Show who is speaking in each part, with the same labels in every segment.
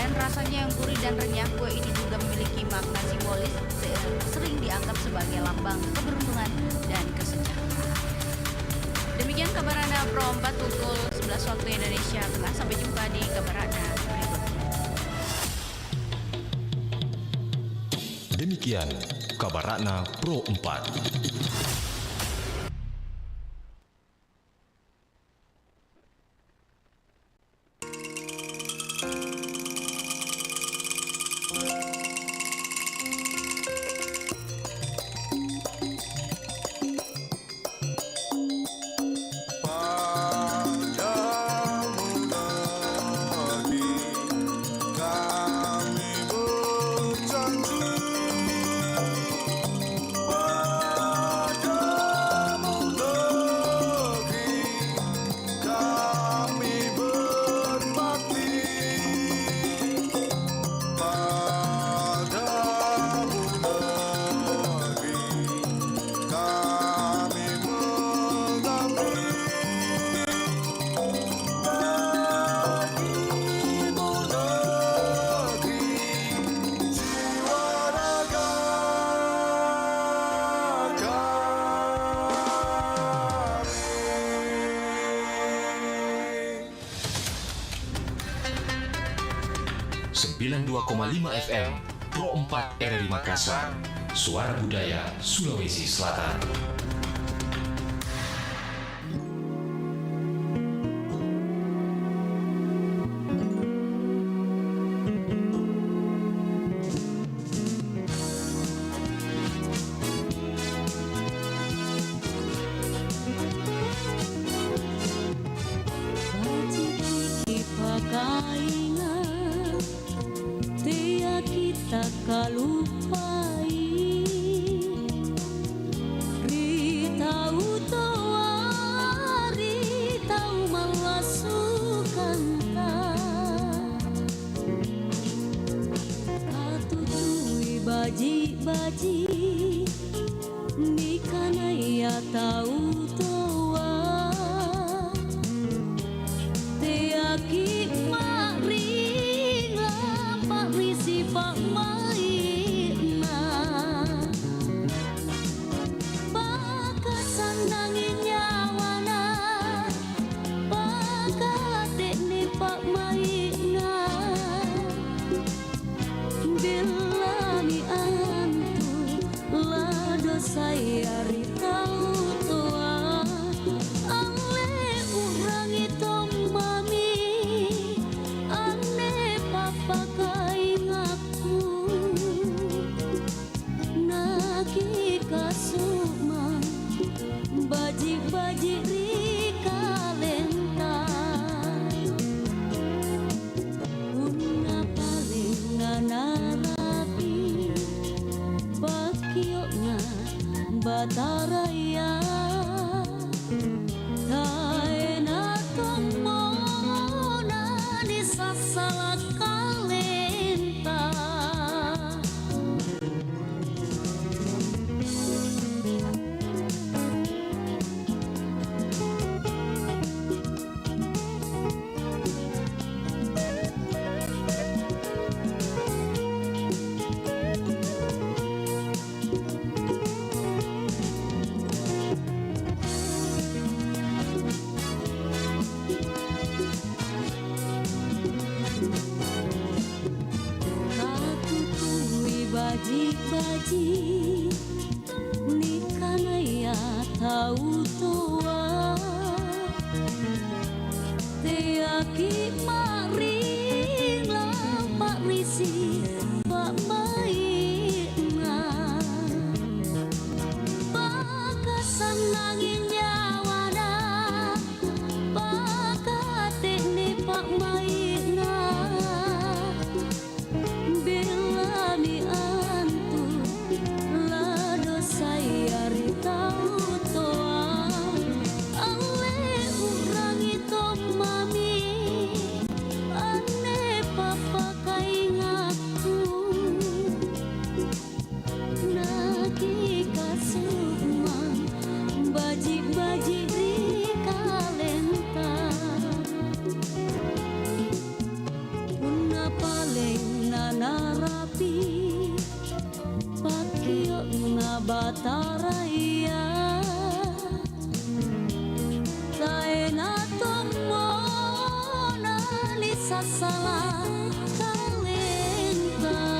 Speaker 1: Selain rasanya yang gurih dan renyah, kue ini juga memiliki makna simbolis, sering dianggap sebagai lambang keberuntungan dan kesejahteraan. Demikian kabar Anda Pro 4 pukul 11 waktu Indonesia Tengah. Sampai jumpa di kabar Anda berikutnya.
Speaker 2: Demikian kabar Ratna Pro 4. FM Pro 4 RRI Makassar, Suara Budaya Sulawesi Selatan.
Speaker 3: Baji ni kana ya tahu toa te aki mari ngapa risi pak maina pakasan nangin nyawana pakate ni pak maina bilani saya ritau toa ale urang itu mami ane papa kain aku nagi kasuma baji-baji rika lenta una paling nanarapi bakiokna Bataraya taena tomona di sasala kalenta baji ni kana ya tahu toa te aki mari lampak risi pak maina pakasan nangin nyawana pakate ni pak maina belani saya ritau toa ale urang itu mami ane papa kain aku nagi kasuma baji salah talenta.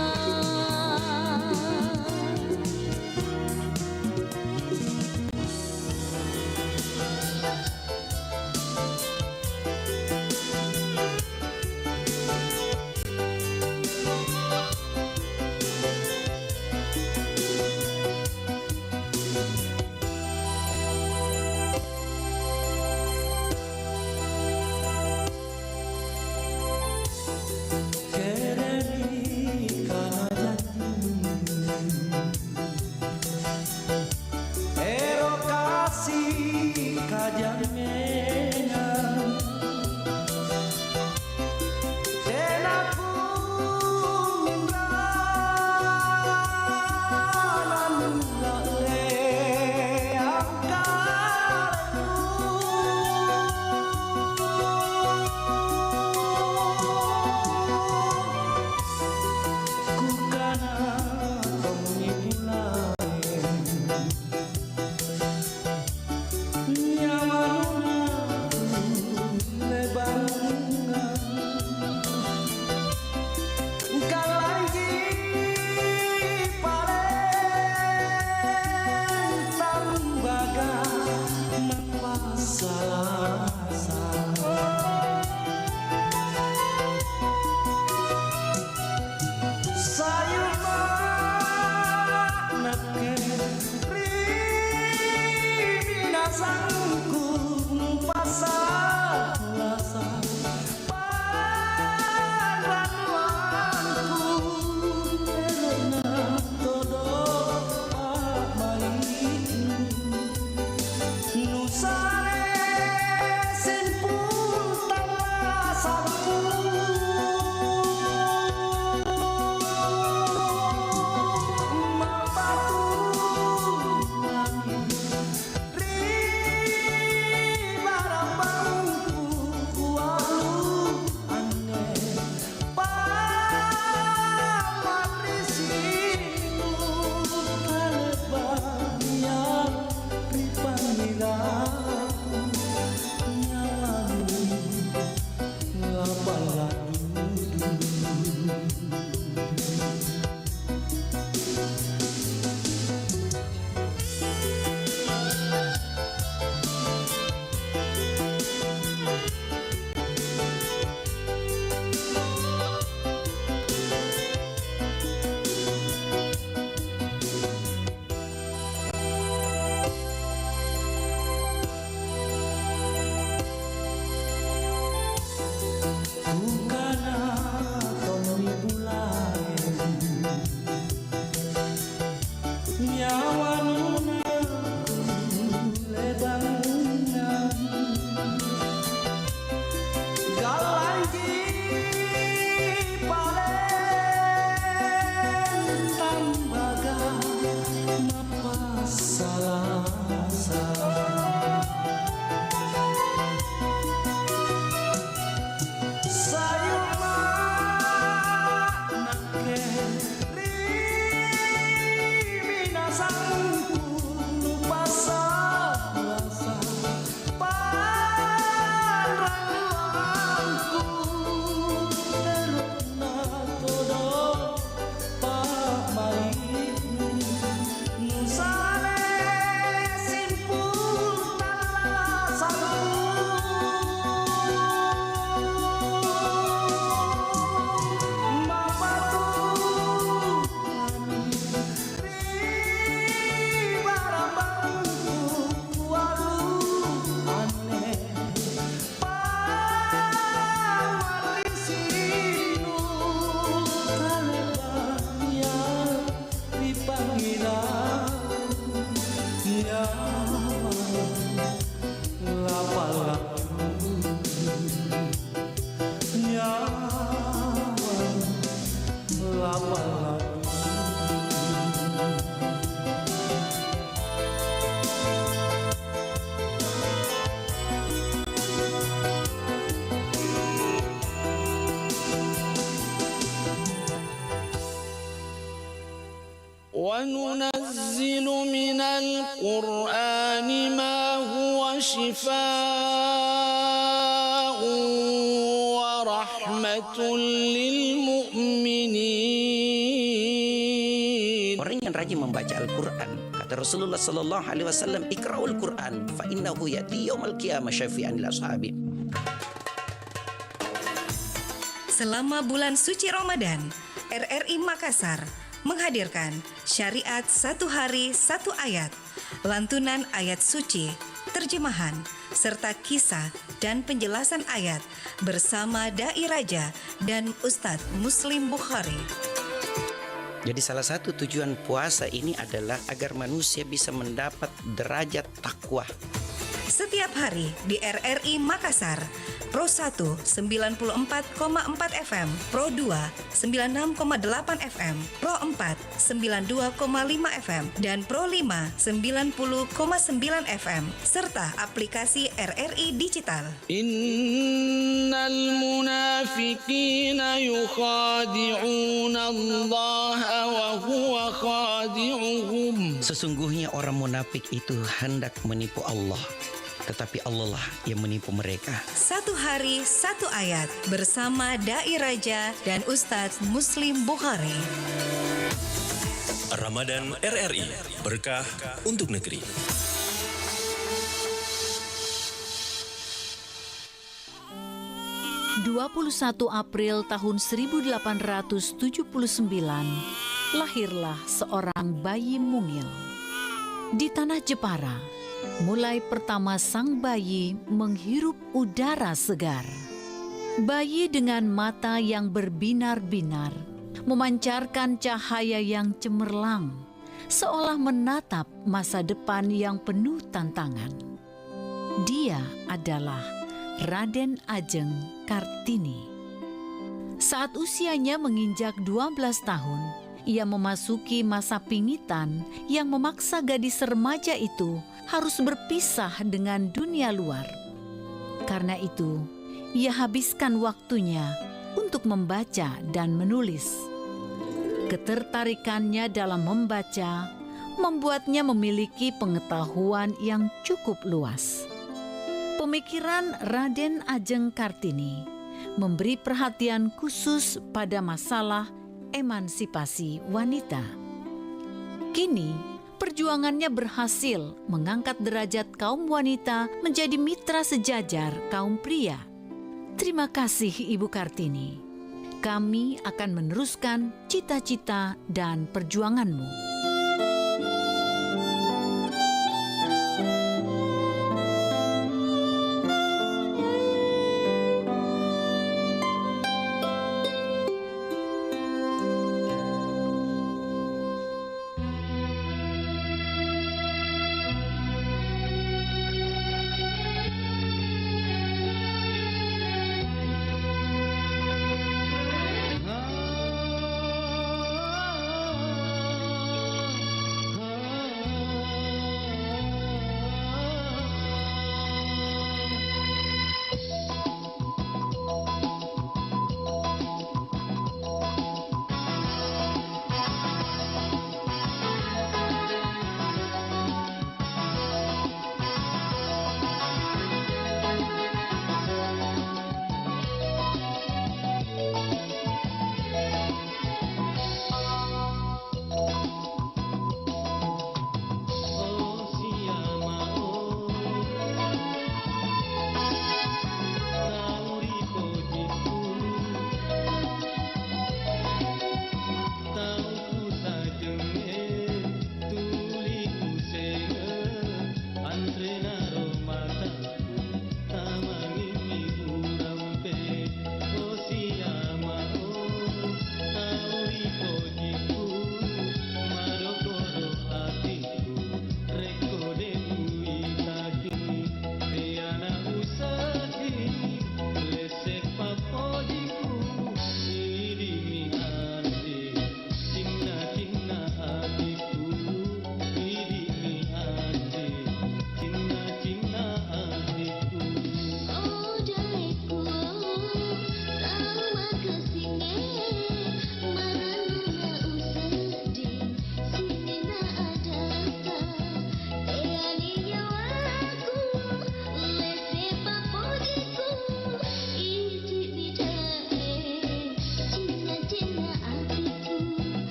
Speaker 4: وننزل من القرآن ما هو شفاء ورحمة
Speaker 5: Kata Rasulullah sallallahu alaihi wasallam, "Iqra'ul Qur'an fa innahu ya'ti yaumil qiyamah syafi'an lil ashabi."
Speaker 6: Selama bulan suci Ramadan, RRI Makassar menghadirkan Syariat Satu Hari Satu Ayat, lantunan ayat suci, terjemahan, serta kisah dan penjelasan ayat bersama Dai Raja dan Ustadz Muslim Bukhari.
Speaker 5: Jadi salah satu tujuan puasa ini adalah agar manusia bisa mendapat derajat takwa.
Speaker 6: Setiap hari di RRI Makassar, Pro 1 94,4 FM, Pro 2 96,8 FM, Pro 4 92,5 FM, dan Pro 5 90,9 FM, serta aplikasi RRI Digital.
Speaker 4: Innal munafiqina yukhadi'una Allah wa huwa khadi'uhum.
Speaker 5: Sesungguhnya orang munafik itu hendak menipu Allah, tetapi Allah lah yang menipu mereka.
Speaker 6: Satu hari, satu ayat bersama Dai Raja dan Ustadz Muslim Bukhari.
Speaker 2: Ramadan RRI, berkah untuk negeri.
Speaker 1: ...21 April tahun 1879... lahirlah seorang bayi mungil. Di tanah Jepara, mulai pertama sang bayi menghirup udara segar. Bayi dengan mata yang berbinar-binar, memancarkan cahaya yang cemerlang, seolah menatap masa depan yang penuh tantangan. Dia adalah Raden Ajeng Kartini. Saat usianya menginjak 12 tahun, ia memasuki masa pingitan yang memaksa gadis remaja itu harus berpisah dengan dunia luar. Karena itu, ia habiskan waktunya untuk membaca dan menulis. Ketertarikannya dalam membaca membuatnya memiliki pengetahuan yang cukup luas. Pemikiran Raden Ajeng Kartini memberi perhatian khusus pada masalah emansipasi wanita. Kini, perjuangannya berhasil mengangkat derajat kaum wanita menjadi mitra sejajar kaum pria. Terima kasih Ibu Kartini. Kami akan meneruskan cita-cita dan perjuanganmu.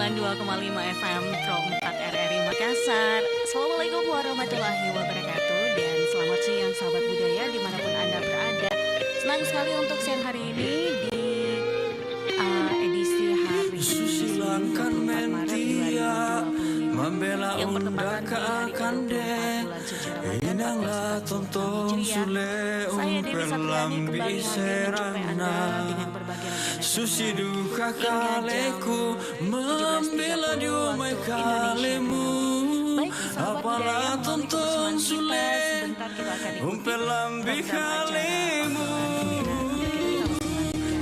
Speaker 1: 92,5 FM Pro 4 RRI Makassar. Assalamualaikum warahmatullahi wabarakatuh. Dan selamat siang sahabat budaya dimanapun Anda berada. Senang sekali untuk siang hari ini di edisi hari
Speaker 7: Susilangkan
Speaker 1: 24 Maret 2020
Speaker 7: membela
Speaker 1: yang bertepatan di hari ke-24 bulan suci Ramadan
Speaker 7: Inanglah tonton sule
Speaker 1: Saya Dewi Satriani kembali hadir menjumpai Anda dengan berbagai rangkaian
Speaker 7: Susi duka
Speaker 1: hingga jam
Speaker 7: kaleku membela
Speaker 1: 17.30
Speaker 7: diumai
Speaker 1: waktu
Speaker 7: kalemu
Speaker 1: Baik, sahabat budaya,
Speaker 7: apalah
Speaker 1: melalui
Speaker 7: tonton
Speaker 1: kebersamaan kita,
Speaker 7: sule
Speaker 1: sebentar kita akan ikuti
Speaker 7: umpelambi
Speaker 1: program acara
Speaker 7: kalemu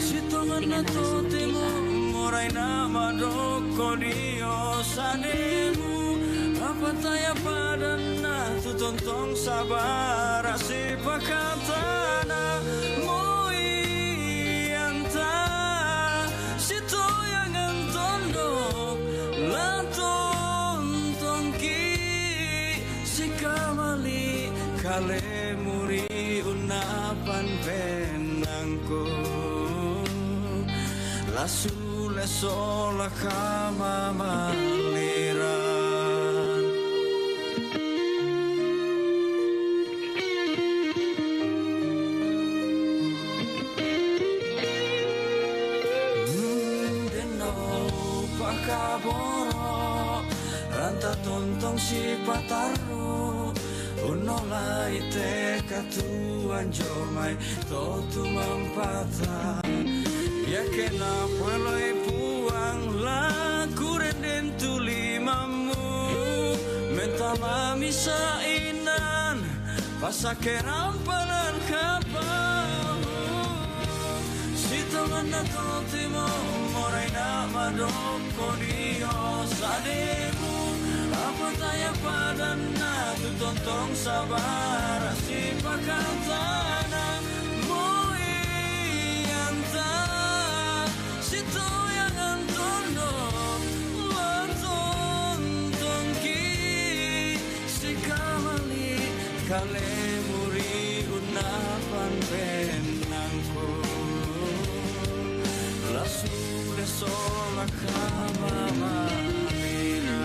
Speaker 7: sitongan
Speaker 1: dengan
Speaker 7: totemu morai nama doko dio sademu apa taya padana tu tontong sabar si pakatana moi anta sito yang antondok la tontong ki si kamali kale muri unapan penangko la sule sola kama maliran deno pakaboro ranta tontong si pataru unola ite katuan jomai totu mampata ya kena pueloi puang la kurenden tulimamu menta mami sainan pasake rampanan kapamu sitongan na totimo morai nama doko dio sademu apa taya padana tu tontong sabar si pakatana moi anta sito yang antondo tonton ki si kamali kale muri unapan penangko lasu desola kama malina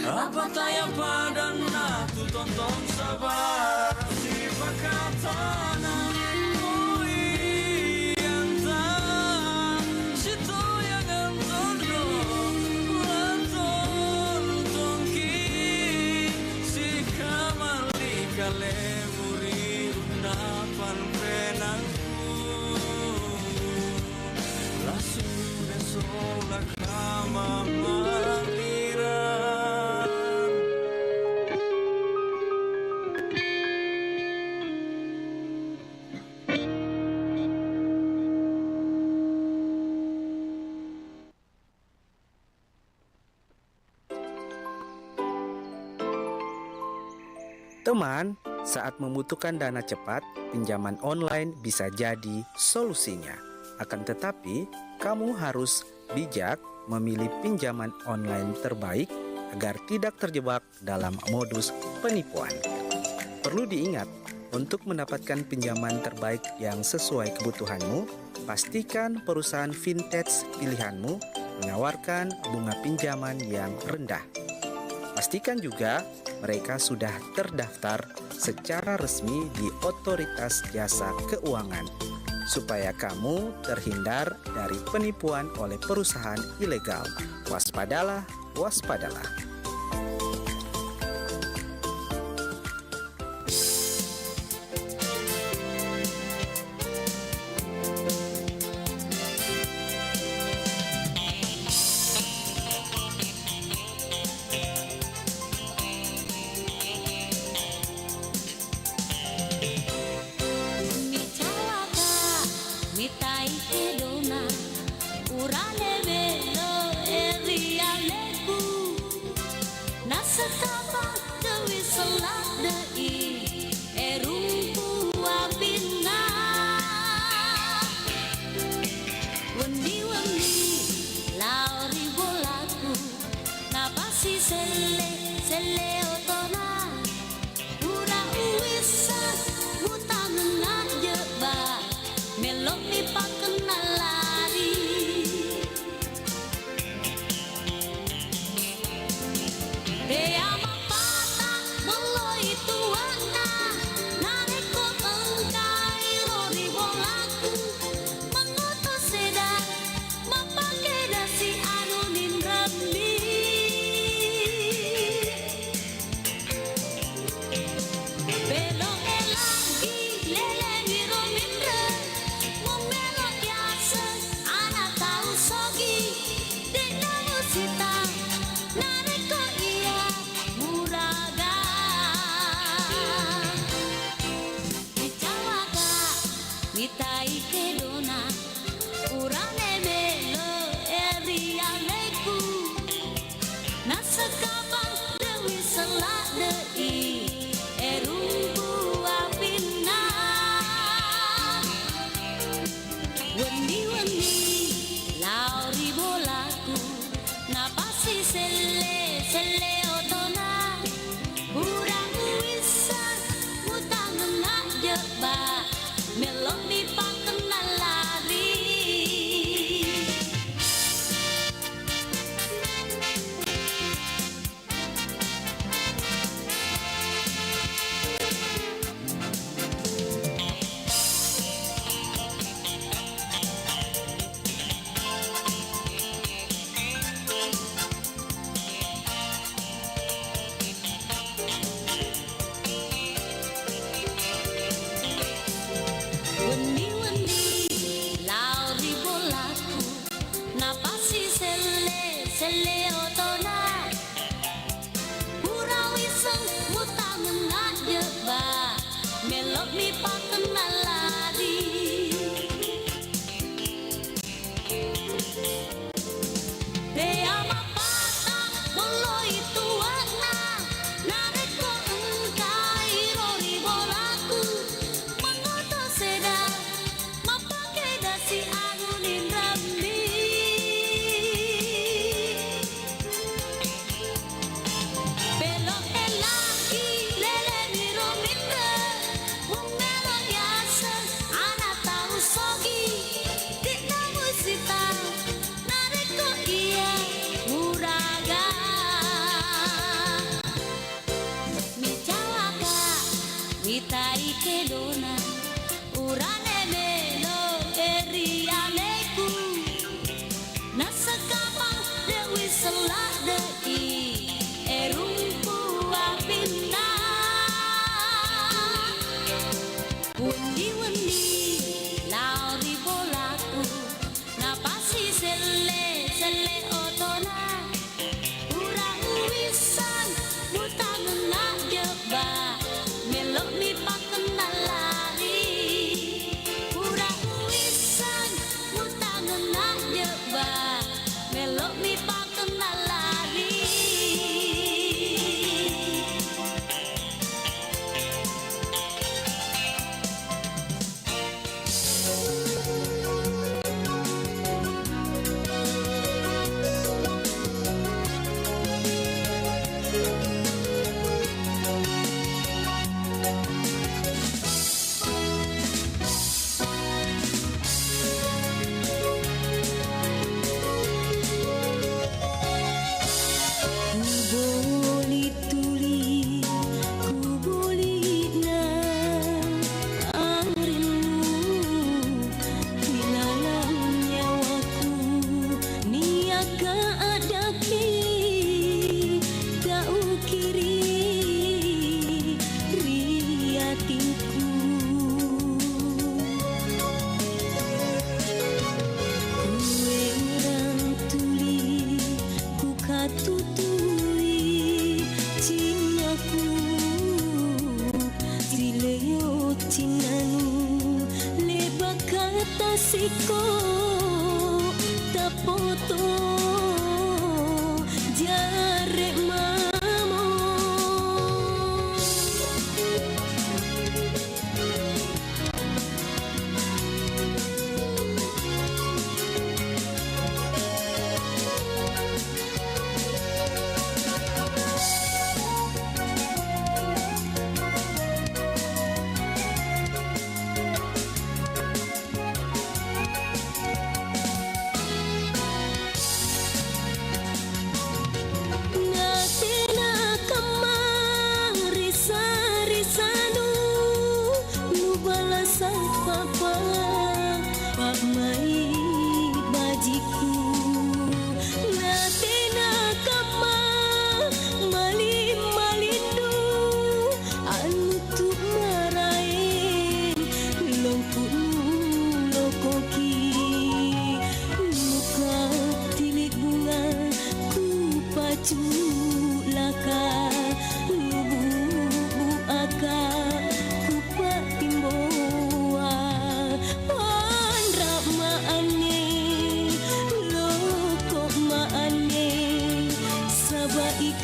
Speaker 7: apa taya padana tu tontong sabar si pakatana moi anta sito yang antondo tonton ki si kamali kale muri unapan penangku lasu desola kama
Speaker 8: Teman, saat membutuhkan dana cepat, pinjaman online bisa jadi solusinya. Akan tetapi, kamu harus bijak memilih pinjaman online terbaik agar tidak terjebak dalam modus penipuan. Perlu diingat, untuk mendapatkan pinjaman terbaik yang sesuai kebutuhanmu, pastikan perusahaan vintage pilihanmu menawarkan bunga pinjaman yang rendah. Pastikan juga mereka sudah terdaftar secara resmi di Otoritas Jasa Keuangan supaya kamu terhindar dari penipuan oleh perusahaan ilegal. Waspadalah, waspadalah.
Speaker 3: napasi sele otona ura uisa utang na jeba melok mi pakenal lari Dea mapata meloi tuana nareko engkai rori bolaku mengutus seda mapake dasi anunin rembi belok elagi lele biro mindre membelok biasa anak tahu sogi tidak musita nareko iya muraga Icawaka mitai kedona urane melo erialeku nasekabang dewi selak dei erumbu apina wendi lauri bolaku napasi sele otona urang wisa utang nak jeba melok mi pakenal lari Wendi lauri bolaku napasi sele otona urawi seng mutang nak jeba melok mi pakenal lari Dea mapata moloi tuana nareko engkai rori bolaku mengutus seda mapake dasi anunin rambi belok elaki lele biro mindre melok biasa anak tahu sogi tidak musita nareko iya muraga Micawaka mitai kedona urane melo erialeku nasekabang dewi selak dei erumpu apina wendi lauri bolaku napasi sele otona urang wisan utang nak jeba melok mi pakenal lari urang wisan utang nak jeba melok mi pakenal lari Siko tapoto jare mamo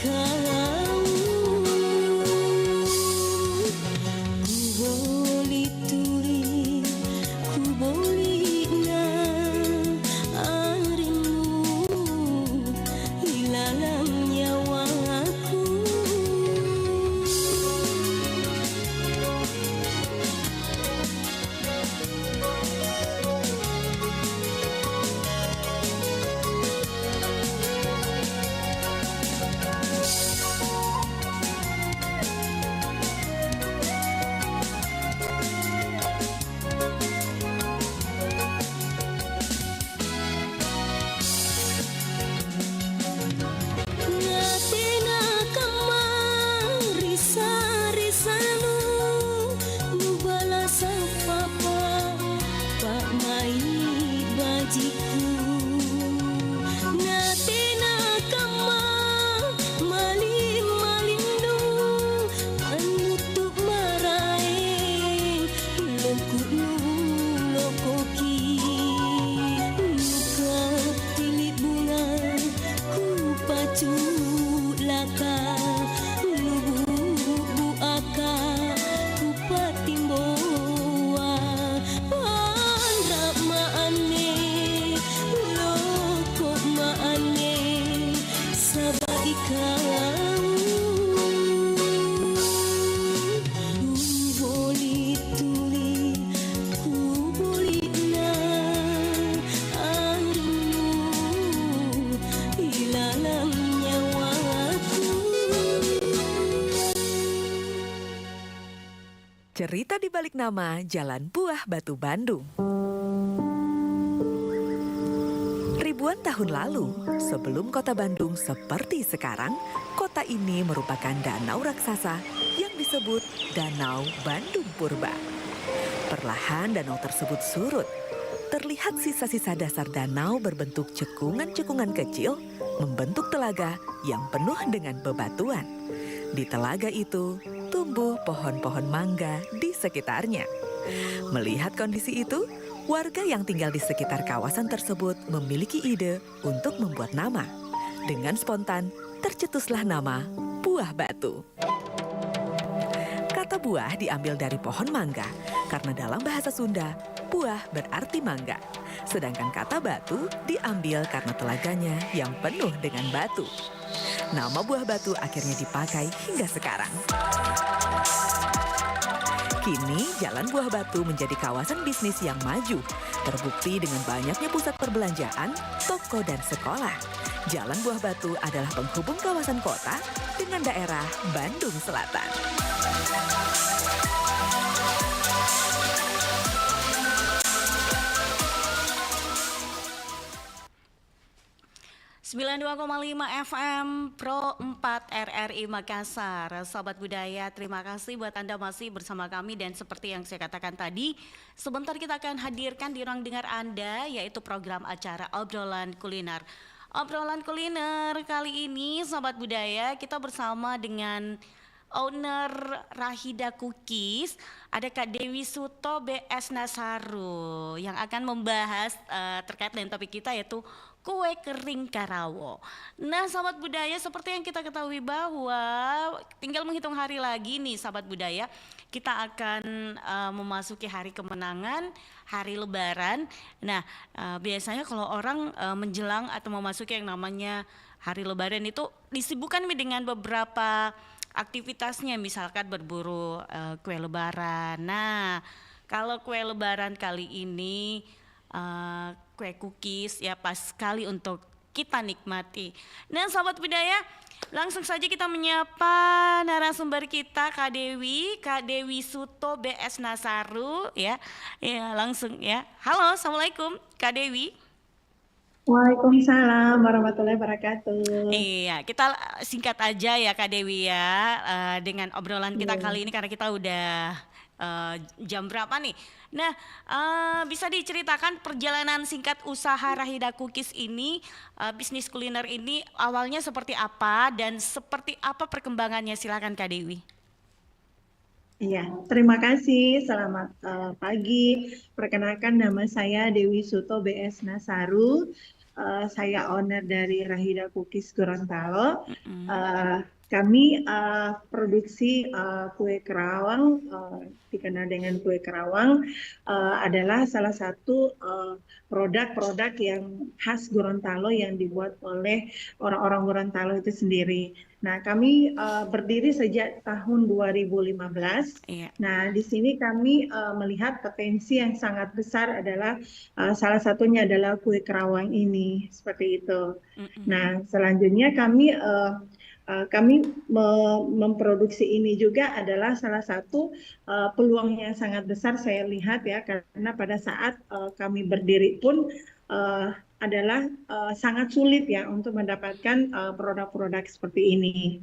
Speaker 3: kau ku boleh tulis ku boleh arimu ilalang nyawaku. Ngatena kamari sari-sanu nu balasa papa pak mai bajiku. Ngatena maling-malindu anutup marae lengku lokoki. Nuka tilik bunga ku pacu laka nubu aka ku patimboa pandra maane loko maane sabai kau boleh tuli ku boleh na arimu ilalang nyawaku.
Speaker 6: Cerita di balik nama Jalan Buah Batu Bandung. Ribuan tahun lalu, sebelum kota Bandung seperti sekarang, kota ini merupakan danau raksasa yang disebut Danau Bandung Purba. Perlahan danau tersebut surut. Terlihat sisa-sisa dasar danau berbentuk cekungan-cekungan kecil membentuk telaga yang penuh dengan bebatuan. Di telaga itu tumbuh pohon-pohon mangga di sekitarnya. Melihat kondisi itu, warga yang tinggal di sekitar kawasan tersebut memiliki ide untuk membuat nama. Dengan spontan, tercetuslah nama Buah Batu. Kata buah diambil dari pohon mangga, karena dalam bahasa Sunda, buah berarti mangga. Sedangkan kata batu diambil karena telaganya yang penuh dengan batu. Nama Buah Batu akhirnya dipakai hingga sekarang. Kini, Jalan Buah Batu menjadi kawasan bisnis yang maju, terbukti dengan banyaknya pusat perbelanjaan, toko, dan sekolah. Jalan Buah Batu adalah penghubung kawasan kota dengan daerah Bandung Selatan.
Speaker 1: FM Pro 4 RRI Makassar. Sahabat budaya, terima kasih buat Anda masih bersama kami, dan seperti yang saya katakan tadi, sebentar kita akan hadirkan di ruang dengar Anda, yaitu program acara Obrolan Kuliner. Obrolan kuliner kali ini, sahabat budaya, kita bersama dengan owner Rahida Cookies, ada Kak Dewi Suto BS Nasaru yang akan membahas terkait dengan topik kita, yaitu kue kering Karawo. Nah, sahabat budaya, seperti yang kita ketahui bahwa tinggal menghitung hari lagi nih, sahabat budaya, kita akan memasuki hari kemenangan, hari Lebaran. Nah, biasanya kalau orang menjelang atau memasuki yang namanya hari Lebaran itu disibukkan dengan beberapa aktivitasnya, misalkan berburu kue Lebaran. Nah, kalau kue Lebaran kali ini kue cookies ya pas sekali untuk kita nikmati. Nah, sahabat budaya, langsung saja kita menyapa narasumber kita, Kak Dewi Suto BS Nasaru ya. Ya, langsung ya. Halo, Assalamualaikum Kak Dewi.
Speaker 9: Waalaikumsalam warahmatullahi wabarakatuh.
Speaker 1: Iya, kita singkat aja ya Kak Dewi ya, dengan obrolan kita kali ini karena kita udah jam berapa nih. Nah, bisa diceritakan perjalanan singkat usaha Rahida Cookies ini, bisnis kuliner ini awalnya seperti apa dan seperti apa perkembangannya? Silakan Kak Dewi.
Speaker 9: Iya, terima kasih. Selamat pagi. Perkenalkan, nama saya Dewi Suto BS Nasaru. saya owner dari Rahida Cookies Gorontalo. Kami produksi kue kerawang, dikenal dengan kue kerawang, adalah salah satu produk-produk yang khas Gorontalo yang dibuat oleh orang-orang Gorontalo itu sendiri. Nah, kami berdiri sejak tahun 2015.
Speaker 1: Iya.
Speaker 9: Nah, di sini kami melihat potensi yang sangat besar adalah salah satunya adalah kue kerawang ini, seperti itu. Nah, selanjutnya kami memproduksi ini juga adalah salah satu peluang yang sangat besar saya lihat ya, karena pada saat kami berdiri pun adalah sangat sulit ya untuk mendapatkan produk-produk seperti ini.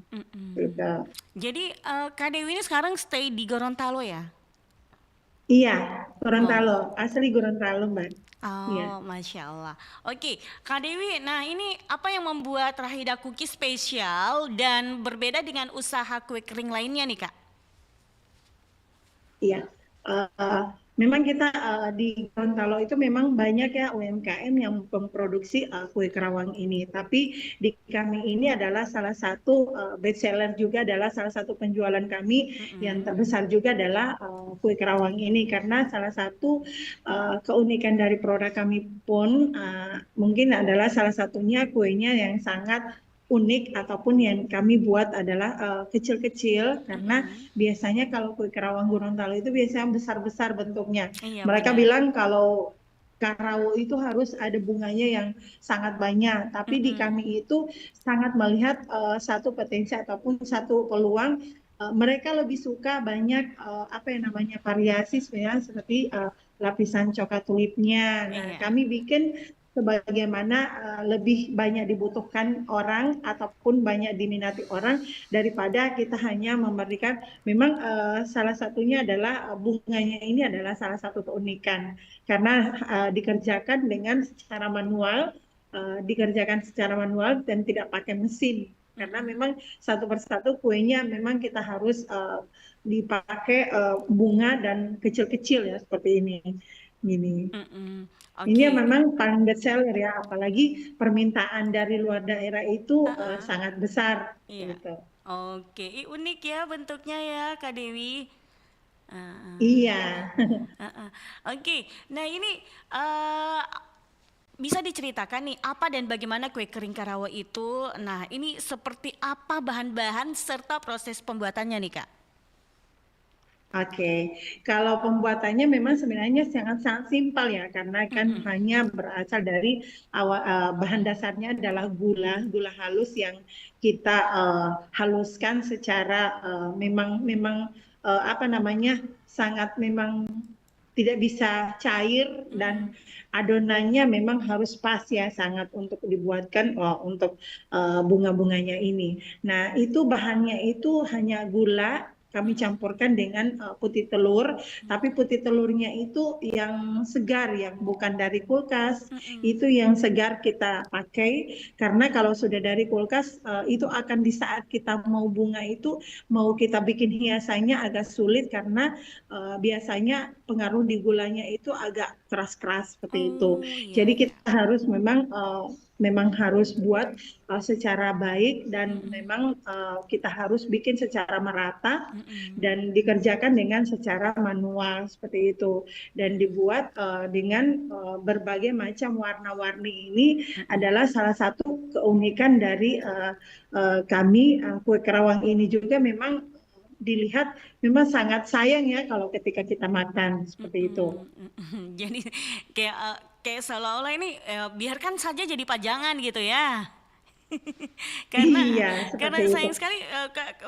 Speaker 9: Gitu.
Speaker 1: Jadi Kak Dewi ini sekarang stay di Gorontalo ya?
Speaker 9: Iya, Gorontalo, asli Gorontalo, Mbak.
Speaker 1: Oh,
Speaker 9: Iya.
Speaker 1: Masya Allah. Oke, Kak Dewi, nah ini apa yang membuat Rahida Cookies spesial dan berbeda dengan usaha kue kering lainnya nih, Kak?
Speaker 9: Iya, memang kita di Gorontalo itu memang banyak ya UMKM yang memproduksi kue kerawang ini. Tapi di kami ini adalah salah satu best seller juga, adalah salah satu penjualan kami yang terbesar juga adalah kue kerawang ini, karena salah satu keunikan dari produk kami pun mungkin adalah salah satunya kuenya yang sangat unik ataupun yang kami buat adalah kecil-kecil, karena biasanya kalau kue kerawang Gorontalo itu biasanya besar-besar bentuknya.
Speaker 1: Iya,
Speaker 9: Mereka
Speaker 1: benar.
Speaker 9: bilang kalau karawo itu harus ada bunganya yang sangat banyak, tapi di kami itu sangat melihat satu potensi ataupun satu peluang. Mereka lebih suka banyak apa yang namanya variasi sebenarnya, seperti lapisan coklat tulipnya. Nah,
Speaker 1: Iya.
Speaker 9: kami bikin sebagaimana lebih banyak dibutuhkan orang ataupun banyak diminati orang daripada kita hanya memberikan. Memang salah satunya adalah bunganya ini adalah salah satu keunikan, karena dikerjakan dengan secara manual, dan tidak pakai mesin, karena memang satu persatu kuenya memang kita harus dipakai bunga dan kecil-kecil ya, seperti ini. Gini.
Speaker 1: Oke.
Speaker 9: Ini yang memang paling best seller ya, apalagi permintaan dari luar daerah itu sangat besar.
Speaker 1: Iya.
Speaker 9: Gitu.
Speaker 1: Oke, unik ya bentuknya ya, Kak Dewi.
Speaker 9: Iya.
Speaker 1: Oke, nah ini bisa diceritakan nih apa dan bagaimana kue kering Karawa itu. Nah, ini seperti apa bahan-bahan serta proses pembuatannya nih, Kak?
Speaker 9: Oke, kalau pembuatannya memang sebenarnya sangat-sangat simpel ya, karena kan hanya berasal dari bahan dasarnya adalah gula halus yang kita haluskan secara memang apa namanya, sangat memang tidak bisa cair, dan adonannya memang harus pas ya, sangat untuk dibuatkan untuk bunga-bunganya ini. Nah, itu bahannya itu hanya gula. Kami campurkan dengan putih telur, tapi putih telurnya itu yang segar, yang bukan dari kulkas, itu yang segar kita pakai, karena kalau sudah dari kulkas itu akan di saat kita mau bunga itu, mau kita bikin hiasannya agak sulit, karena biasanya pengaruh di gulanya itu agak keras-keras seperti itu. Jadi kita harus memang harus buat secara baik, dan memang kita harus bikin secara merata dan dikerjakan dengan secara manual seperti itu, dan dibuat dengan berbagai macam warna-warni. Ini adalah salah satu keunikan dari kami. Kue kerawang ini juga memang dilihat memang sangat sayang ya kalau ketika kita makan seperti itu.
Speaker 1: Jadi kayak seolah-olah ini biarkan saja jadi pajangan gitu ya.
Speaker 9: Iya,
Speaker 1: Karena
Speaker 9: seperti
Speaker 1: sayang
Speaker 9: itu.
Speaker 1: sekali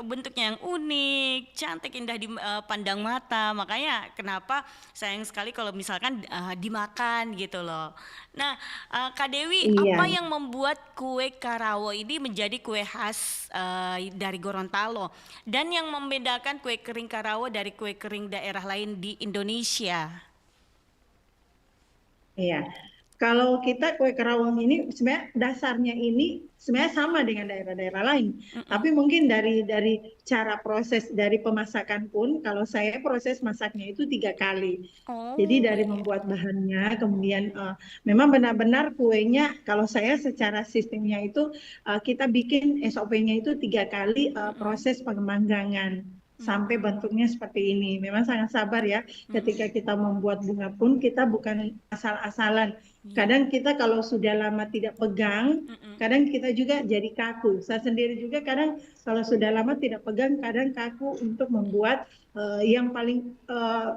Speaker 1: bentuknya yang unik, cantik, indah dipandang mata. Makanya kenapa sayang sekali kalau misalkan dimakan gitu loh. Nah, Kak Dewi,
Speaker 9: Iya.
Speaker 1: apa yang membuat kue Karawo ini menjadi kue khas dari Gorontalo, dan yang membedakan kue kering Karawo dari kue kering daerah lain di Indonesia?
Speaker 9: Iya, Kalau kita kue kerawang ini sebenarnya dasarnya ini sebenarnya sama dengan daerah-daerah lain, tapi mungkin dari cara proses dari pemasakan pun, kalau saya proses masaknya itu 3 kali. Jadi
Speaker 1: Oh,
Speaker 9: dari
Speaker 1: iya.
Speaker 9: membuat bahannya, kemudian memang benar-benar kuenya, kalau saya secara sistemnya itu kita bikin SOP-nya itu 3 kali
Speaker 1: Mm-mm.
Speaker 9: proses pengemanggangan sampai
Speaker 1: Mm-mm.
Speaker 9: bentuknya seperti ini. Memang sangat sabar ya,
Speaker 1: Mm-mm.
Speaker 9: ketika kita membuat bunga pun kita bukan asal-asalan.
Speaker 1: Iya.
Speaker 9: Kadang kita kalau sudah lama tidak pegang,
Speaker 1: Mm-mm.
Speaker 9: kadang kita juga jadi kaku. Saya sendiri juga kadang kalau sudah lama tidak pegang, kadang kaku untuk membuat yang paling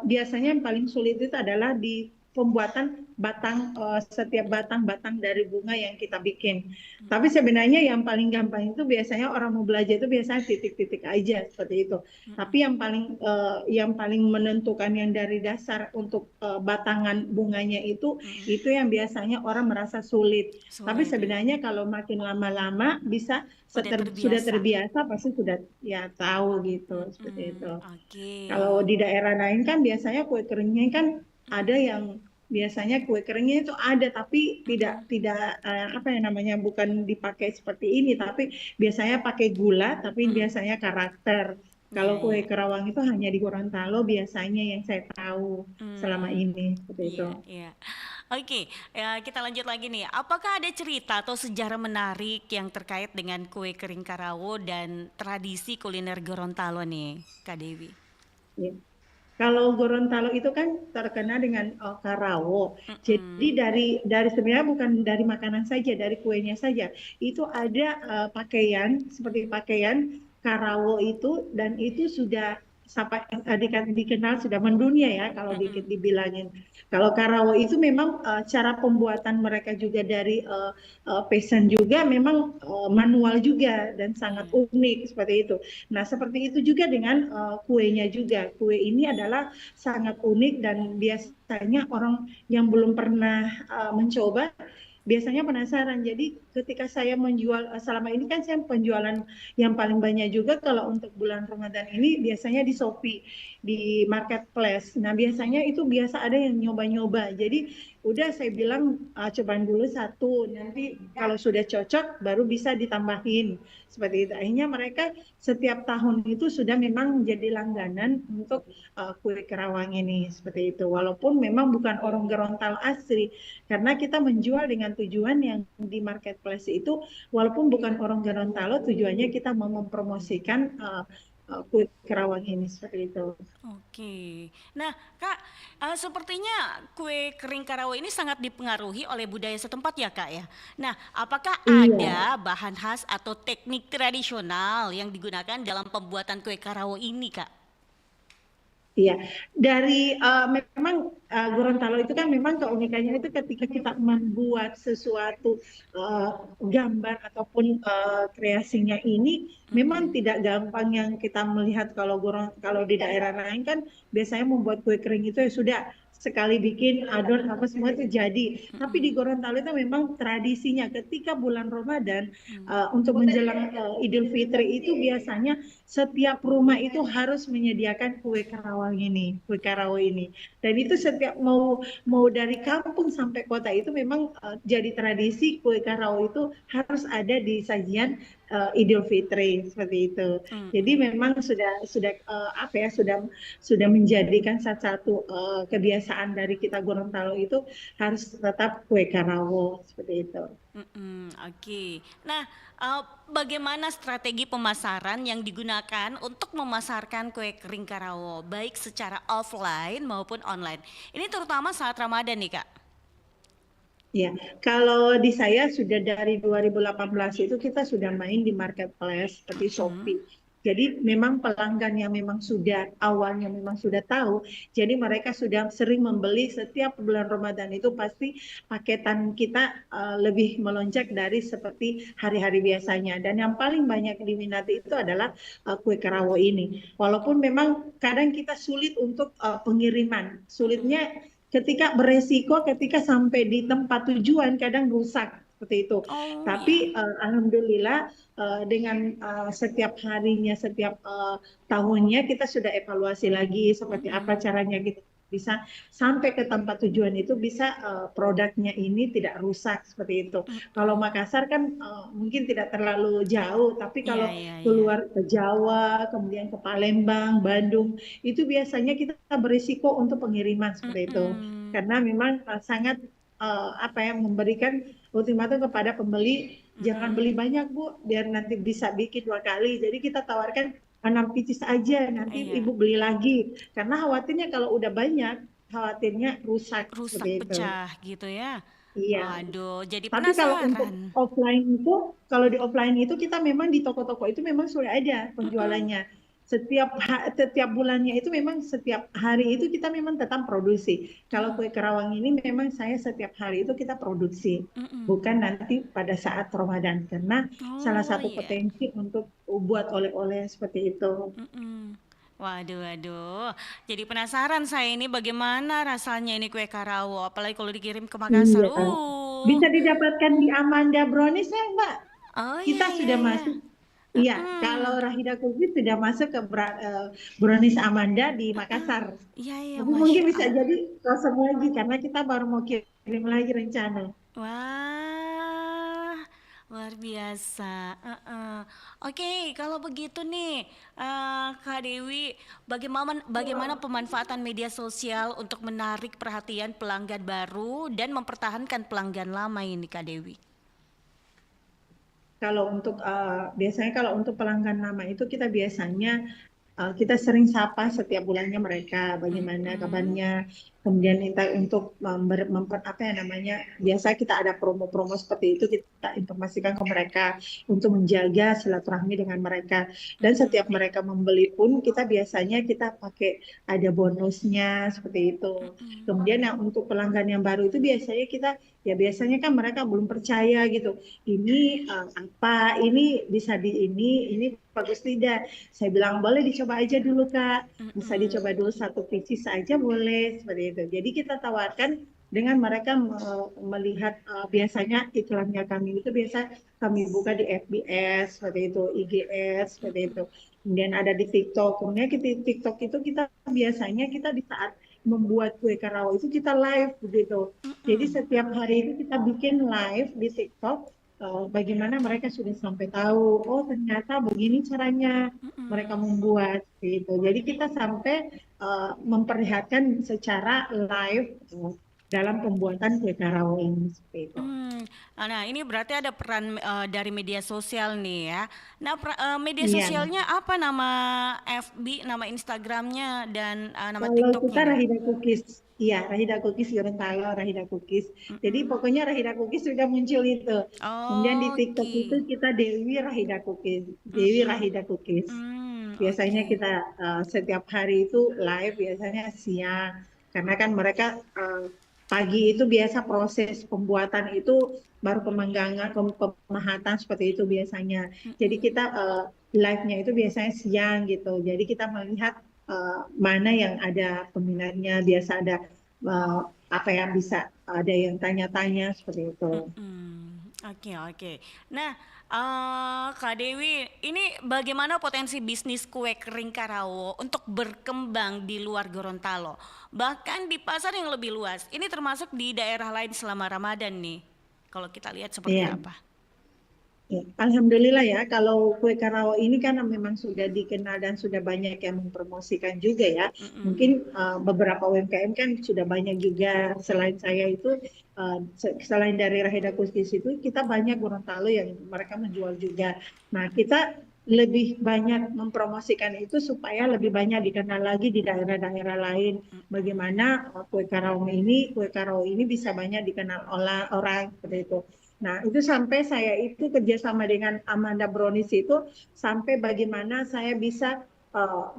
Speaker 9: biasanya yang paling sulit itu adalah di pembuatan batang setiap batang-batang dari bunga yang kita bikin. Tapi sebenarnya yang paling gampang itu biasanya orang mau belajar itu biasanya titik-titik aja seperti itu. Tapi yang paling menentukan yang dari dasar untuk batangan bunganya itu yang biasanya orang merasa sulit. Tapi
Speaker 1: Sulit ya.
Speaker 9: sebenarnya kalau makin lama-lama bisa
Speaker 1: Udah
Speaker 9: sudah
Speaker 1: terbiasa.
Speaker 9: terbiasa pasti sudah ya tahu gitu seperti itu.
Speaker 1: Oke.
Speaker 9: Kalau di daerah lain kan biasanya kue keringnya kan ada
Speaker 1: Mm-mm.
Speaker 9: yang biasanya kue keringnya itu ada tapi tidak
Speaker 1: Mm-mm.
Speaker 9: tidak apa ya namanya bukan dipakai seperti ini tapi biasanya pakai gula tapi
Speaker 1: Mm-mm.
Speaker 9: biasanya karakter.
Speaker 1: Iya,
Speaker 9: Kalau
Speaker 1: iya.
Speaker 9: kue kerawang itu hanya di Gorontalo biasanya yang saya tahu selama
Speaker 1: Hmm,
Speaker 9: ini seperti
Speaker 1: iya,
Speaker 9: itu.
Speaker 1: iya. Oke, ya, kita lanjut lagi nih. Apakah ada cerita atau sejarah menarik yang terkait dengan kue kering Karawo dan tradisi kuliner Gorontalo nih, Kak Dewi?
Speaker 9: Ya. Kalau Gorontalo itu kan terkenal dengan karawo. Jadi
Speaker 1: Mm-mm.
Speaker 9: dari sebenarnya bukan dari makanan saja, dari kuenya saja. Itu ada pakaian seperti pakaian karawo itu dan itu sudah sampai dikenal sudah mendunia ya kalau dikit
Speaker 1: Mm-mm.
Speaker 9: dibilangin. Kalau karawo itu memang cara pembuatan mereka juga dari pesan juga memang manual juga dan sangat
Speaker 1: Iya.
Speaker 9: unik seperti itu. Nah, seperti itu juga dengan kuenya juga. Kue ini adalah sangat unik dan biasanya orang yang belum pernah mencoba biasanya penasaran. Jadi ketika saya menjual selama ini kan saya penjualan yang paling banyak juga kalau untuk bulan Ramadan ini biasanya di Shopee, di marketplace. Nah, biasanya itu biasa ada yang nyoba-nyoba. Jadi udah saya bilang cobaan dulu satu, nanti kalau sudah cocok baru bisa ditambahin seperti itu. Akhirnya mereka setiap tahun itu sudah memang menjadi langganan untuk kue kerawang ini seperti itu. Walaupun memang bukan orang Gorontalo asli, karena kita menjual dengan tujuan yang di marketplace itu, walaupun bukan orang Gorontalo, tujuannya kita mau mempromosikan kue kerawang ini seperti itu.
Speaker 1: Oke. Nah, Kak, sepertinya kue kering Karawo ini sangat dipengaruhi oleh budaya setempat ya, Kak ya. Nah, apakah
Speaker 9: Iya.
Speaker 1: ada bahan khas atau teknik tradisional yang digunakan dalam pembuatan kue Karawo ini, Kak?
Speaker 9: Iya, dari memang Gorontalo itu kan memang keunikannya itu ketika kita membuat sesuatu gambar ataupun kreasinya ini memang
Speaker 1: Mm-mm.
Speaker 9: tidak gampang yang kita melihat kalau di daerah lain kan biasanya membuat kue kering itu ya sudah sekali bikin adon apa semua itu jadi. Tapi di
Speaker 1: Mm-mm.
Speaker 9: Gorontalo itu memang tradisinya ketika bulan Ramadan
Speaker 1: Mm.
Speaker 9: untuk menjelang Idul Fitri itu biasanya setiap rumah itu harus menyediakan kue karawang ini, kue karawo ini. Dan itu setiap mau dari kampung sampai kota itu memang jadi tradisi kue karawo itu harus ada di sajian Idul Fitri seperti itu. Jadi
Speaker 1: Mm-mm.
Speaker 9: memang sudah apa ya sudah menjadikan satu kebiasaan dari kita Gorontalo itu harus tetap kue karawo seperti itu.
Speaker 1: Oke. Nah, bagaimana strategi pemasaran yang digunakan untuk memasarkan kue kering Karawo, baik secara offline maupun online? Ini terutama saat Ramadan nih, Kak.
Speaker 9: Ya, kalau di saya sudah dari 2018 itu kita sudah main di marketplace seperti
Speaker 1: Mm-mm.
Speaker 9: Shopee. Jadi memang pelanggan yang memang sudah awalnya memang sudah tahu, jadi mereka sudah sering membeli setiap bulan Ramadan itu pasti paketan kita lebih melonjak dari seperti hari-hari biasanya. Dan yang paling banyak diminati itu adalah kue karawo ini. Walaupun memang kadang kita sulit untuk pengiriman,
Speaker 1: Mm-mm.
Speaker 9: sulitnya ketika beresiko ketika sampai di tempat tujuan kadang rusak seperti itu.
Speaker 1: Oh ya.
Speaker 9: Tapi alhamdulillah dengan setiap harinya, setiap tahunnya kita sudah evaluasi lagi seperti apa
Speaker 1: Mm-mm.
Speaker 9: caranya kita bisa sampai ke tempat tujuan itu bisa produknya ini tidak rusak seperti itu. Kalau Makassar kan mungkin tidak terlalu jauh, tapi kalau keluar ke Jawa, kemudian ke Palembang, Bandung, itu biasanya kita berisiko untuk pengiriman seperti itu, karena memang sangat memberikan ultimatum kepada pembeli, jangan beli banyak Bu, biar nanti bisa bikin 2 kali. Jadi kita tawarkan 6 pieces aja, nanti Ibu beli lagi. Karena khawatirnya kalau udah banyak, khawatirnya rusak seperti itu.
Speaker 1: Pecah gitu ya.
Speaker 9: Iya.
Speaker 1: Waduh, jadi
Speaker 9: Tapi kalau
Speaker 1: penasaran.
Speaker 9: untuk offline itu, kalau di offline itu kita memang di toko-toko itu memang sudah ada penjualannya. Setiap bulannya itu memang setiap hari itu kita memang tetap produksi. Kalau kue kerawang ini memang saya setiap hari itu kita produksi, bukan nanti pada saat Ramadan, karena salah satu potensi untuk buat oleh-oleh seperti itu.
Speaker 1: Waduh. Jadi penasaran saya ini bagaimana rasanya ini kue karawo, apalagi kalau dikirim ke Makassar.
Speaker 9: Iya. Bisa didapatkan di Amanda Brownies ya Mbak?
Speaker 1: Oh,
Speaker 9: Kita sudah masuk. Iya, kalau Rahida Cookies sudah masuk ke Brownies Amanda di Makassar.
Speaker 1: Iya,
Speaker 9: Tapi mungkin bisa jadi kosong lagi karena kita baru mau kirim lagi rencana.
Speaker 1: Wah, luar biasa. Oke, kalau begitu nih, Kak Dewi, bagaimana pemanfaatan media sosial untuk menarik perhatian pelanggan baru dan mempertahankan pelanggan lama ini, Kak Dewi?
Speaker 9: Kalau untuk biasanya kalau untuk pelanggan lama itu kita biasanya kita sering sapa setiap bulannya mereka, bagaimana kabarnya, kemudian minta untuk biasa kita ada promo-promo seperti itu, kita informasikan ke mereka untuk menjaga silaturahmi dengan mereka. Dan setiap mereka membeli pun kita biasanya kita pakai ada bonusnya seperti itu. Kemudian yang untuk pelanggan yang baru itu biasanya kan mereka belum percaya gitu, ini ini bisa ini bagus tidak. Saya bilang boleh dicoba aja dulu Kak, bisa dicoba dulu 1 pieces saja boleh, seperti itu. Jadi kita tawarkan dengan mereka melihat biasanya iklannya kami itu biasa kami buka di FBS seperti itu, IGS seperti itu. Kemudian ada di TikTok. Kemudian di TikTok itu kita biasanya di saat membuat kue karawa itu kita live begitu. Jadi setiap hari itu kita bikin live di TikTok. Bagaimana mereka sudah sampai tahu, oh ternyata begini caranya mereka membuat gitu. Jadi kita sampai memperlihatkan secara live dalam pembuatan kue karawa ini seperti itu.
Speaker 1: Nah, ini berarti ada peran dari media sosial nih ya. Nah, media sosialnya apa, nama FB, nama Instagramnya, dan nama TikToknya?
Speaker 9: Kalau kita Rahida Cookies. Iya, Rahida Cookies Gorontalo, Rahida Cookies. Jadi pokoknya Rahida Cookies sudah muncul itu. Kemudian di TikTok itu kita Dewi Rahida Cookies, Dewi Rahida Cookies. Biasanya kita setiap hari itu live, biasanya siang. Karena kan mereka pagi itu biasa proses pembuatan itu baru pemanggangan, pemahatan seperti itu biasanya. Jadi kita live-nya itu biasanya siang gitu. Jadi kita melihat mana yang ada peminatnya, biasa ada bisa ada yang tanya-tanya seperti itu.
Speaker 1: Oke. Nah, Kak Dewi, ini bagaimana potensi bisnis kue kering karawo untuk berkembang di luar Gorontalo, bahkan di pasar yang lebih luas? Ini termasuk di daerah lain selama Ramadan nih. Kalau kita lihat seperti apa?
Speaker 9: Ya, alhamdulillah ya, kalau kue karawa ini kan memang sudah dikenal dan sudah banyak yang mempromosikan juga ya. Mungkin beberapa UMKM kan sudah banyak juga. Selain saya itu, selain dari Rahida Cookies itu, kita banyak Gorontalo yang mereka menjual juga. Nah, kita lebih banyak mempromosikan itu supaya lebih banyak dikenal lagi di daerah-daerah lain. Bagaimana kue karawa ini bisa banyak dikenal orang seperti itu. Nah, itu sampai saya itu kerjasama dengan Amanda Brownies itu sampai bagaimana saya bisa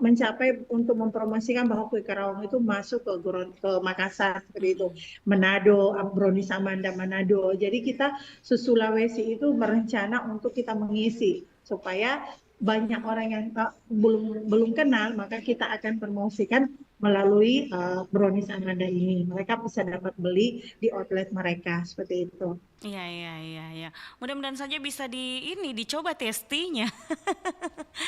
Speaker 9: mencapai untuk mempromosikan bahwa kue karawang itu masuk ke Makassar seperti itu, Manado, Brownies Amanda Manado. Jadi kita Sulawesi itu merencana untuk kita mengisi supaya banyak orang yang belum kenal, maka kita akan promosikan melalui brownies Amanda ini. Mereka bisa dapat beli di outlet mereka seperti itu.
Speaker 1: Iya, iya, iya, iya. Mudah-mudahan saja bisa dicoba testinya.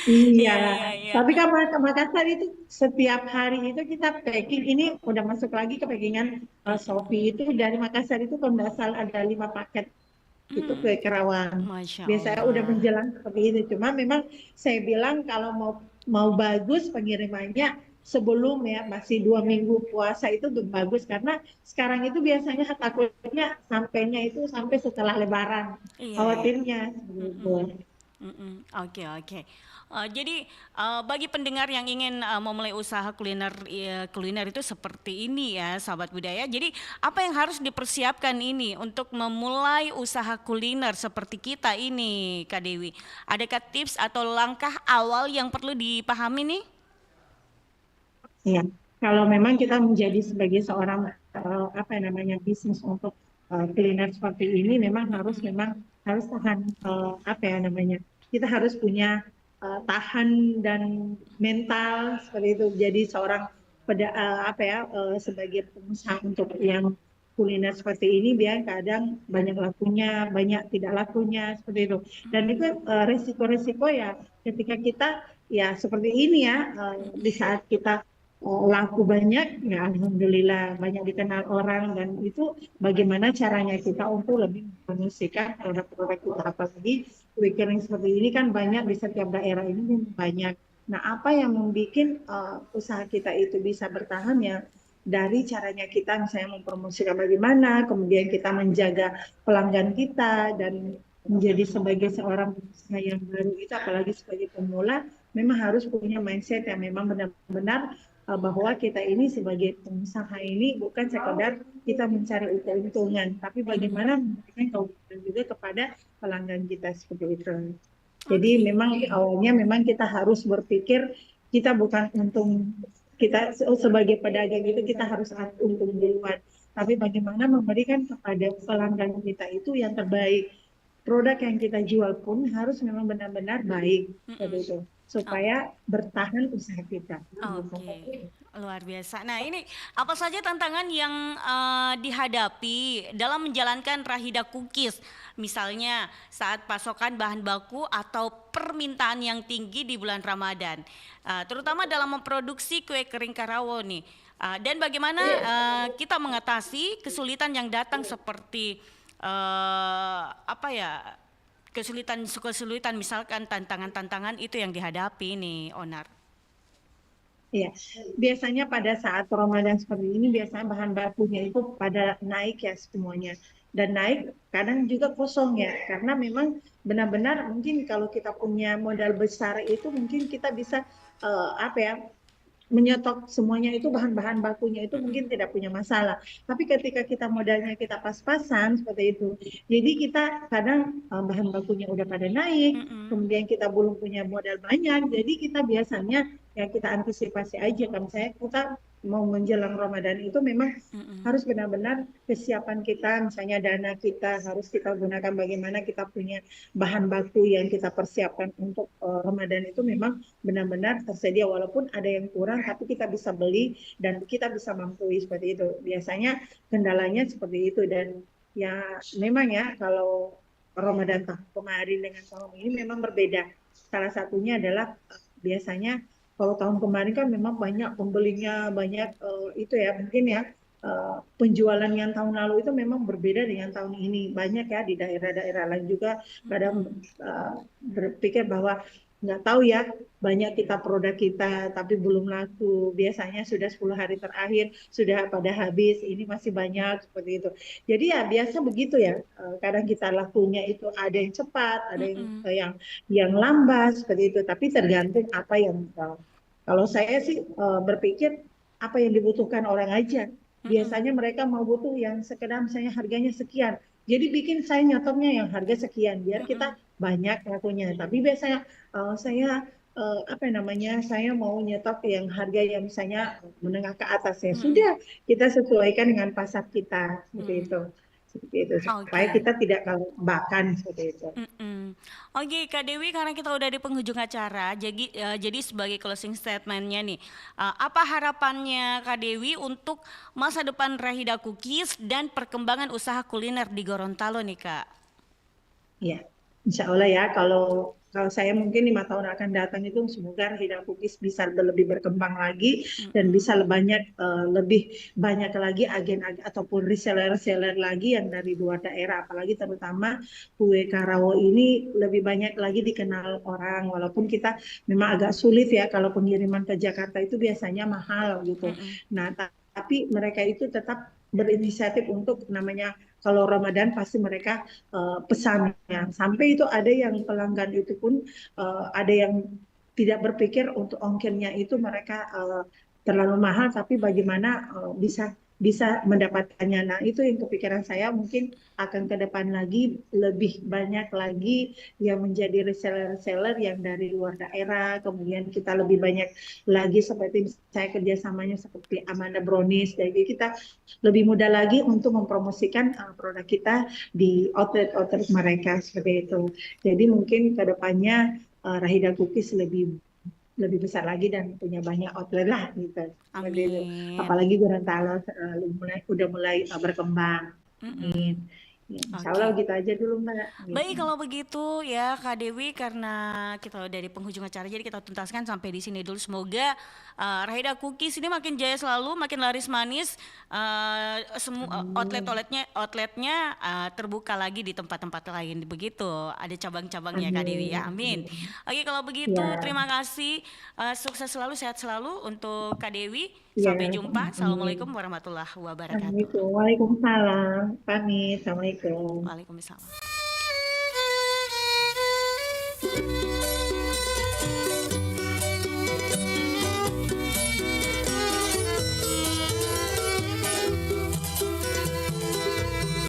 Speaker 9: Iya,
Speaker 1: Iya, iya, iya.
Speaker 9: tapi kan Makassar itu setiap hari itu kita packing. Ini udah masuk lagi ke packingan Shopee itu dari Makassar itu kalau nggak salah ada 5 paket itu ke Kerawang.
Speaker 1: Masya
Speaker 9: Biasanya udah
Speaker 1: Allah.
Speaker 9: menjelang seperti itu. Cuma memang saya bilang kalau mau bagus pengirimannya sebelum ya masih 2 minggu puasa itu udah bagus karena sekarang itu biasanya takutnya sampainya itu sampai setelah Lebaran.
Speaker 1: Iya, iya.
Speaker 9: Khawatirnya gitu.
Speaker 1: Oke, oke. Jadi bagi pendengar yang ingin memulai usaha kuliner itu seperti ini ya, sahabat budaya. Jadi apa yang harus dipersiapkan ini untuk memulai usaha kuliner seperti kita ini, Kak Dewi? Adakah tips atau langkah awal yang perlu dipahami nih?
Speaker 9: Ya, kalau memang kita menjadi sebagai seorang apa namanya bisnis untuk kuliner seperti ini, memang harus tahan apa ya namanya, kita harus punya tahan dan mental seperti itu. Jadi seorang apa ya sebagai pengusaha untuk yang kuliner seperti ini, biar kadang banyak lakunya, banyak tidak lakunya seperti itu. Dan itu resiko-resiko ya ketika kita ya seperti ini ya di saat kita laku banyak, ya alhamdulillah banyak dikenal orang dan itu bagaimana caranya kita untuk lebih mempromosikan produk-produk kita apalagi kue kering seperti ini kan banyak di setiap daerah ini banyak. Nah, apa yang membuat usaha kita itu bisa bertahan ya dari caranya kita misalnya mempromosikan bagaimana, kemudian kita menjaga pelanggan kita dan menjadi sebagai seorang pengusaha yang baru itu apalagi sebagai pemula memang harus punya mindset yang memang benar-benar bahwa kita ini sebagai pengusaha ini bukan sekedar kita mencari keuntungan, tapi bagaimana memberikan keuntungan juga kepada pelanggan kita seperti itu. Jadi memang awalnya memang kita harus berpikir kita bukan untung, kita sebagai pedagang itu kita harus untung duluan, tapi bagaimana memberikan kepada pelanggan kita itu yang terbaik. Produk yang kita jual pun harus memang benar-benar baik seperti itu supaya bertahan usaha kita.
Speaker 1: Oke, luar biasa. Nah, ini apa saja tantangan yang dihadapi dalam menjalankan Rahida Cookies? Misalnya saat pasokan bahan baku atau permintaan yang tinggi di bulan Ramadan, terutama dalam memproduksi kue kering Karawo nih. Dan bagaimana kita mengatasi kesulitan yang datang seperti apa ya? Kesulitan misalkan tantangan-tantangan itu yang dihadapi nih, Onar.
Speaker 9: Iya, biasanya pada saat Ramadan seperti ini biasanya bahan bakunya itu pada naik ya semuanya. Dan naik kadang juga kosong ya, karena memang benar-benar mungkin kalau kita punya modal besar itu mungkin kita bisa apa ya menyetok semuanya itu bahan-bahan bakunya itu mungkin tidak punya masalah. Tapi ketika kita modalnya kita pas-pasan seperti itu, jadi kita kadang bahan bakunya udah pada naik, kemudian kita belum punya modal banyak, jadi kita biasanya ya kita antisipasi aja kan saya kita mau menjelang Ramadan itu memang harus benar-benar kesiapan kita, misalnya dana kita harus kita gunakan bagaimana kita punya bahan baku yang kita persiapkan untuk Ramadan itu memang benar-benar tersedia walaupun ada yang kurang tapi kita bisa beli dan kita bisa mampu seperti itu. Biasanya kendalanya seperti itu dan ya memang ya kalau Ramadan tahun kemarin dengan tahun ini memang berbeda. Salah satunya adalah biasanya kalau tahun kemarin kan memang banyak pembelinya, banyak itu ya mungkin ya penjualan yang tahun lalu itu memang berbeda dengan tahun ini. Banyak ya di daerah-daerah lain juga kadang berpikir bahwa nggak tahu ya banyak kita produk kita tapi belum laku. Biasanya sudah 10 hari terakhir sudah pada habis, ini masih banyak seperti itu. Jadi ya biasa begitu ya. Kadang kita lakunya itu ada yang cepat, ada yang lambat seperti itu. Tapi tergantung apa yang kalau saya sih berpikir apa yang dibutuhkan orang aja. Biasanya mereka mau butuh yang sekedar misalnya harganya sekian. Jadi bikin saya nyotoknya yang harga sekian biar kita banyak lakunya. Tapi biasanya saya apa namanya saya mau nyetok yang harga yang misalnya menengah ke atas ya. Sudah kita sesuaikan dengan pasar kita seperti itu. seperti itu supaya kita tidak kelabakan seperti itu.
Speaker 1: Oke, Kak Dewi, karena kita udah di penghujung acara, jadi sebagai closing statementnya nih, apa harapannya Kak Dewi untuk masa depan Rahida Cookies dan perkembangan usaha kuliner di Gorontalo nih, Kak?
Speaker 9: Ya, insya Allah ya, kalau saya mungkin 5 tahun akan datang itu semoga Rahida Cookies bisa lebih berkembang lagi dan bisa lebih banyak lagi agen-agen ataupun reseller-reseller lagi yang dari luar daerah, apalagi terutama kue Karawo ini lebih banyak lagi dikenal orang, walaupun kita memang agak sulit ya kalau pengiriman ke Jakarta itu biasanya mahal gitu. Nah, tapi mereka itu tetap berinisiatif untuk namanya kalau Ramadan pasti mereka pesannya. Sampai itu ada yang pelanggan itu pun ada yang tidak berpikir untuk ongkirnya itu mereka terlalu mahal, tapi bagaimana bisa mendapatkannya. Nah, itu yang kepikiran saya mungkin akan ke depan lagi lebih banyak lagi yang menjadi reseller-reseller yang dari luar daerah. Kemudian kita lebih banyak lagi seperti saya kerjasamanya seperti Amanda Brownies. Jadi kita lebih mudah lagi untuk mempromosikan produk kita di outlet-outlet mereka seperti itu. Jadi mungkin ke depannya Rahida Cookies lebih besar lagi dan punya banyak outlet lah gitu.
Speaker 1: Amin.
Speaker 9: Apalagi Gorontalo udah mulai berkembang. Amin. Ya, insya Allah gitu aja dulu Mbak.
Speaker 1: Baik, kalau begitu ya Kak Dewi, karena kita udah di penghujung acara, jadi kita tuntaskan sampai di sini dulu. Semoga Rahida Cookies ini makin jaya selalu, makin laris manis, semua outletnya terbuka lagi di tempat-tempat lain. Begitu, ada cabang-cabangnya Kak Dewi ya. Amin. Oke, kalau begitu terima kasih, sukses selalu, sehat selalu untuk Kak Dewi. Sampai jumpa. Assalamualaikum warahmatullahi wabarakatuh.
Speaker 9: Waalaikumsalam. Pamit. Assalamualaikum.
Speaker 1: Waalaikumsalam.